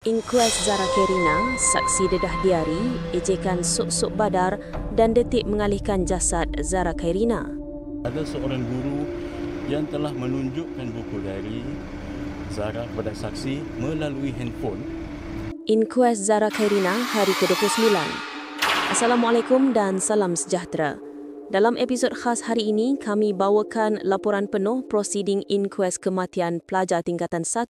Inkuas Zara Khairina, saksi dedah diari, ejekan sok-sok badar dan detik mengalihkan jasad Zara Khairina. Ada seorang guru yang telah menunjukkan buku diari Zara kepada saksi melalui handphone. Inkuas Zara Khairina, hari ke-29. Assalamualaikum dan salam sejahtera. Dalam episod khas hari ini, kami bawakan laporan penuh prosiding inkuas kematian pelajar tingkatan 1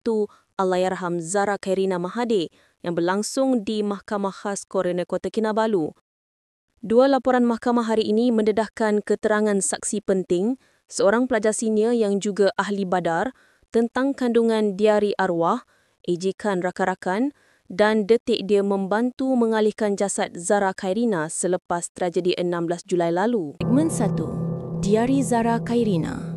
Allahyarham Zara Khairina Mahathir yang berlangsung di Mahkamah Khas Coroner Kota Kinabalu. Dua laporan mahkamah hari ini mendedahkan keterangan saksi penting, seorang pelajar senior yang juga ahli badar, tentang kandungan diari arwah, ejekan rakan-rakan dan detik dia membantu mengalihkan jasad Zara Khairina selepas tragedi 16 Julai lalu. Segmen 1. Diari Zara Khairina.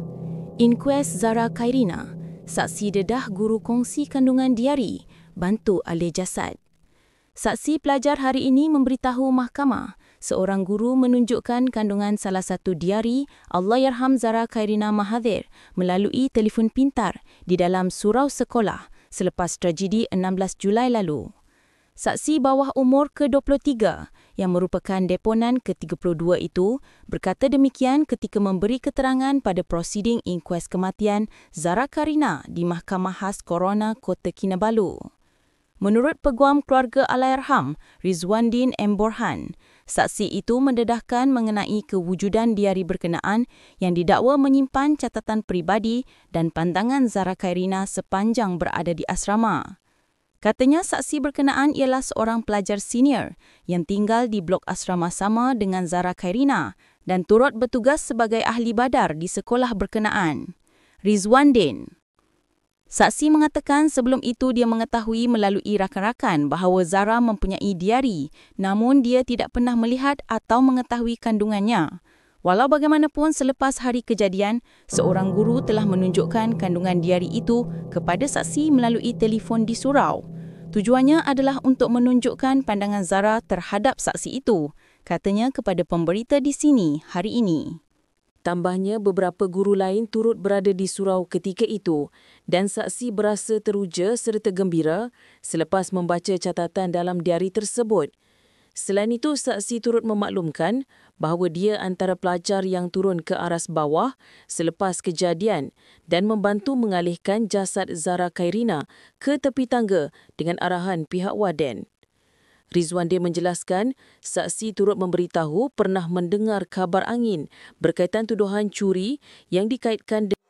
Inkuas Zara Khairina, saksi dedah guru kongsi kandungan diari, bantu alih jasad. Saksi pelajar hari ini memberitahu mahkamah, seorang guru menunjukkan kandungan salah satu diari Allahyarham Zara Khairina Mahathir melalui telefon pintar di dalam surau sekolah selepas tragedi 16 Julai lalu. Saksi bawah umur ke-23 yang merupakan deponan ke-32 itu berkata demikian ketika memberi keterangan pada prosiding inkuas kematian Zara Khairina di Mahkamah Khas Coroner Kota Kinabalu. Menurut Peguam Keluarga Allahyarham, Rizwandin M. Borhan, saksi itu mendedahkan mengenai kewujudan diari berkenaan yang didakwa menyimpan catatan peribadi dan pandangan Zara Khairina sepanjang berada di asrama. Katanya saksi berkenaan ialah seorang pelajar senior yang tinggal di blok asrama sama dengan Zara Khairina dan turut bertugas sebagai ahli badar di sekolah berkenaan. Rizwandin. Saksi mengatakan sebelum itu dia mengetahui melalui rakan-rakan bahawa Zara mempunyai diari, namun dia tidak pernah melihat atau mengetahui kandungannya. Walau bagaimanapun, selepas hari kejadian, seorang guru telah menunjukkan kandungan diari itu kepada saksi melalui telefon di surau. Tujuannya adalah untuk menunjukkan pandangan Zara terhadap saksi itu, katanya kepada pemberita di sini hari ini. Tambahnya, beberapa guru lain turut berada di surau ketika itu dan saksi berasa teruja serta gembira selepas membaca catatan dalam diari tersebut. Selain itu, saksi turut memaklumkan bahawa dia antara pelajar yang turun ke aras bawah selepas kejadian dan membantu mengalihkan jasad Zara Khairina ke tepi tangga dengan arahan pihak warden. Rizwandin menjelaskan, saksi turut memberitahu pernah mendengar kabar angin berkaitan tuduhan curi yang dikaitkan dengan